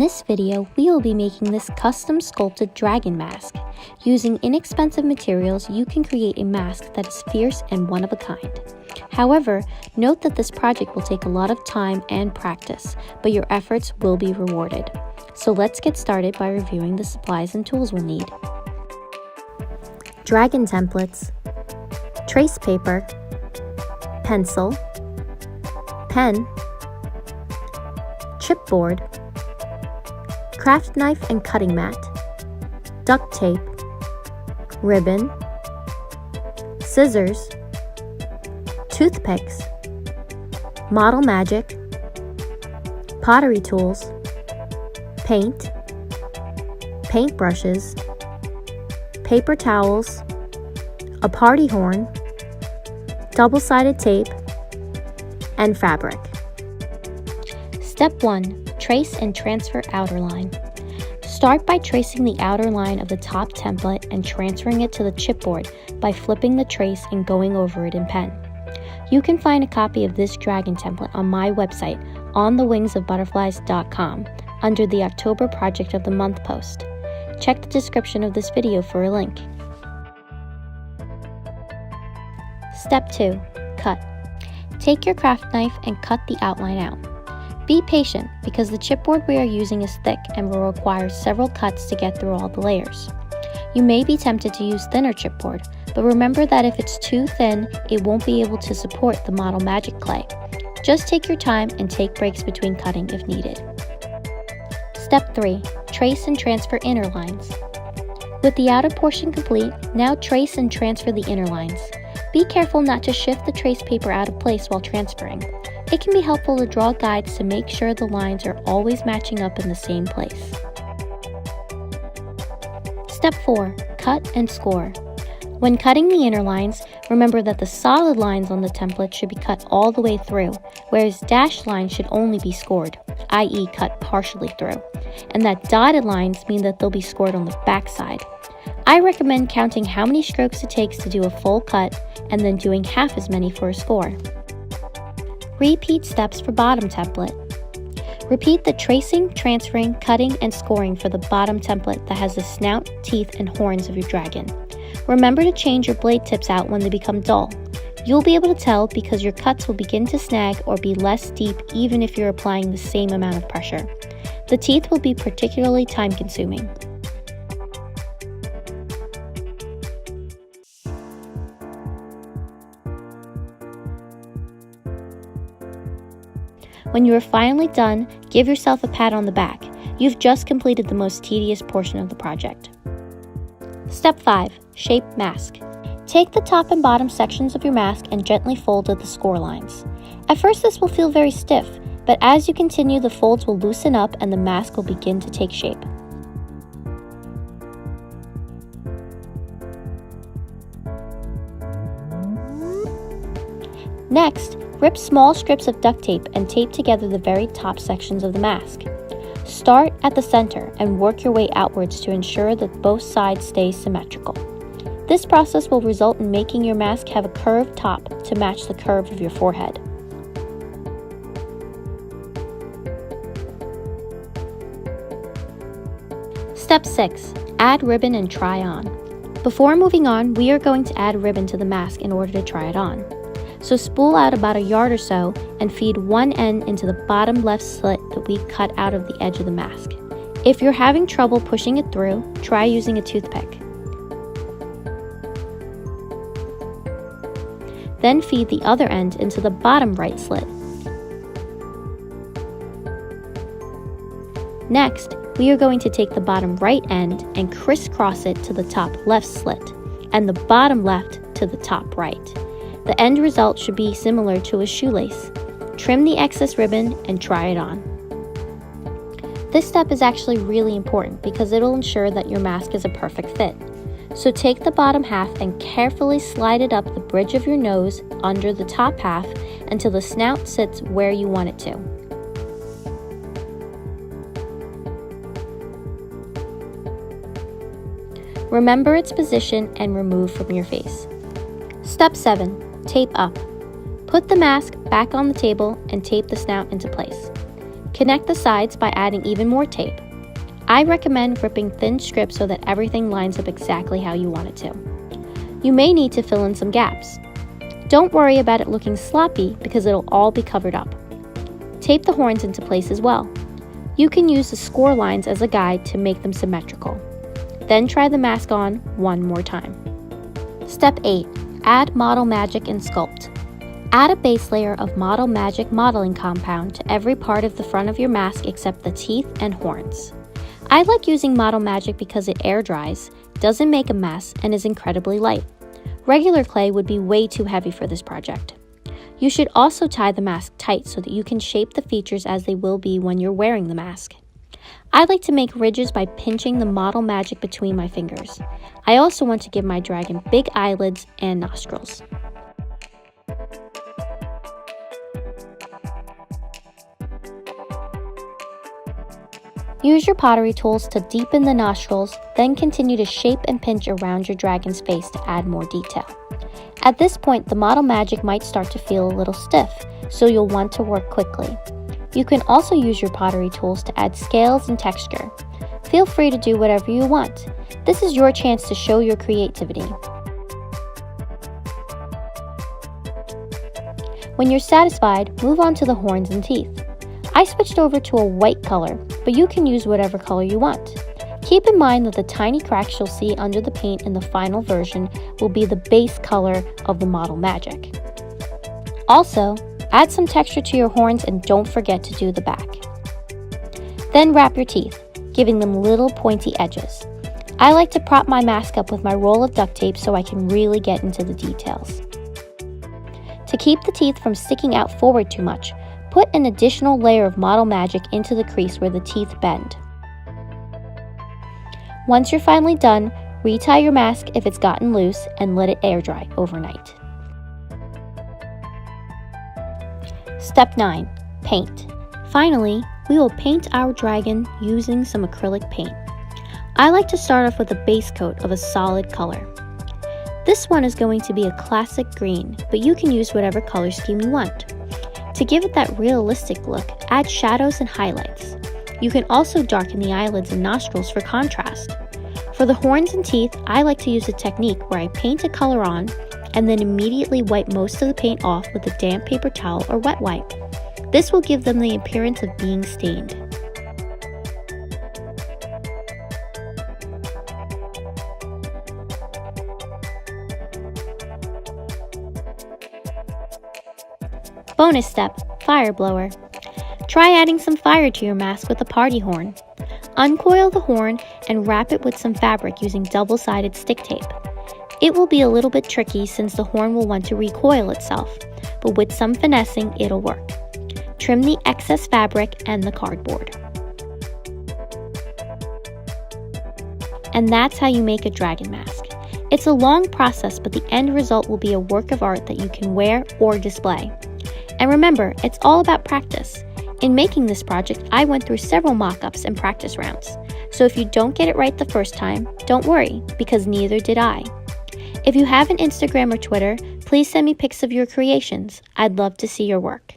this video, we will be making this custom sculpted dragon mask. Using inexpensive materials, you can create a mask that is fierce and one of a kind. However, note that this project will take a lot of time and practice, but your efforts will be rewarded. So let's get started by reviewing the supplies and tools we'll need. Dragon templates, trace paper, pencil, pen, chipboard, craft knife and cutting mat, duct tape, ribbon, scissors, toothpicks, model magic, pottery tools, paint, paintbrushes, paper towels, a party horn, double-sided tape, and fabric. Step 1. Trace and transfer outer line. Start by tracing the outer line of the top template and transferring it to the chipboard by flipping the trace and going over it in pen. You can find a copy of this dragon template on my website on the wingsofbutterflies.com under the October Project of the Month post. Check the description of this video for a link. Step 2. Cut. Take your craft knife and cut the outline out. Be patient because the chipboard we are using is thick and will require several cuts to get through all the layers. You may be tempted to use thinner chipboard, but remember that if it's too thin, it won't be able to support the model magic clay. Just take your time and take breaks between cutting if needed. Step 3. Trace and transfer inner lines. With the outer portion complete, now trace and transfer the inner lines. Be careful not to shift the trace paper out of place while transferring. It can be helpful to draw guides to make sure the lines are always matching up in the same place. Step 4. Cut and score. When cutting the inner lines, remember that the solid lines on the template should be cut all the way through, whereas dashed lines should only be scored, i.e. cut partially through, and that dotted lines mean that they'll be scored on the back side. I recommend counting how many strokes it takes to do a full cut and then doing half as many for a score. Repeat steps for bottom template. Repeat the tracing, transferring, cutting, and scoring for the bottom template that has the snout, teeth, and horns of your dragon. Remember to change your blade tips out when they become dull. You'll be able to tell because your cuts will begin to snag or be less deep even if you're applying the same amount of pressure. The teeth will be particularly time-consuming. When you are finally done, give yourself a pat on the back. You've just completed the most tedious portion of the project. Step 5. Shape mask. Take the top and bottom sections of your mask and gently fold at the score lines. At first this will feel very stiff, but as you continue the folds will loosen up and the mask will begin to take shape. Next, rip small strips of duct tape and tape together the very top sections of the mask. Start at the center and work your way outwards to ensure that both sides stay symmetrical. This process will result in making your mask have a curved top to match the curve of your forehead. Step 6. Add ribbon and try on. Before moving on, we are going to add ribbon to the mask in order to try it on. So spool out about a yard or so and feed one end into the bottom left slit that we cut out of the edge of the mask. If you're having trouble pushing it through, try using a toothpick. Then feed the other end into the bottom right slit. Next, we are going to take the bottom right end and crisscross it to the top left slit, and the bottom left to the top right. The end result should be similar to a shoelace. Trim the excess ribbon and try it on. This step is actually really important because it'll ensure that your mask is a perfect fit. So take the bottom half and carefully slide it up the bridge of your nose under the top half until the snout sits where you want it to. Remember its position and remove from your face. Step 7. Tape up. Put the mask back on the table and tape the snout into place. Connect the sides by adding even more tape. I recommend ripping thin strips so that everything lines up exactly how you want it to. You may need to fill in some gaps. Don't worry about it looking sloppy because it'll all be covered up. Tape the horns into place as well. You can use the score lines as a guide to make them symmetrical. Then try the mask on one more time. Step 8. Add Model Magic and Sculpt. Add a base layer of Model Magic modeling compound to every part of the front of your mask except the teeth and horns. I like using Model Magic because it air dries, doesn't make a mess, and is incredibly light. Regular clay would be way too heavy for this project. You should also tie the mask tight so that you can shape the features as they will be when you're wearing the mask. I like to make ridges by pinching the Model Magic between my fingers. I also want to give my dragon big eyelids and nostrils. Use your pottery tools to deepen the nostrils, then continue to shape and pinch around your dragon's face to add more detail. At this point, the Model Magic might start to feel a little stiff, so you'll want to work quickly. You can also use your pottery tools to add scales and texture. Feel free to do whatever you want. This is your chance to show your creativity. When you're satisfied, move on to the horns and teeth. I switched over to a white color, but you can use whatever color you want. Keep in mind that the tiny cracks you'll see under the paint in the final version will be the base color of the Model Magic. Also, add some texture to your horns and don't forget to do the back. Then wrap your teeth, giving them little pointy edges. I like to prop my mask up with my roll of duct tape so I can really get into the details. To keep the teeth from sticking out forward too much, put an additional layer of Model Magic into the crease where the teeth bend. Once you're finally done, retie your mask if it's gotten loose and let it air dry overnight. Step 9. Paint. Finally, we will paint our dragon using some acrylic paint. I like to start off with a base coat of a solid color. This one is going to be a classic green, but you can use whatever color scheme you want. To give it that realistic look, add shadows and highlights. You can also darken the eyelids and nostrils for contrast. For the horns and teeth, I like to use a technique where I paint a color on and then immediately wipe most of the paint off with a damp paper towel or wet wipe. This will give them the appearance of being stained. Bonus step, fire blower. Try adding some fire to your mask with a party horn. Uncoil the horn and wrap it with some fabric using double-sided stick tape. It will be a little bit tricky since the horn will want to recoil itself, but with some finessing, it'll work. Trim the excess fabric and the cardboard. And that's how you make a dragon mask. It's a long process, but the end result will be a work of art that you can wear or display. And remember, it's all about practice. In making this project, I went through several mock-ups and practice rounds. So if you don't get it right the first time, don't worry, because neither did I. If you have an Instagram or Twitter, please send me pics of your creations. I'd love to see your work.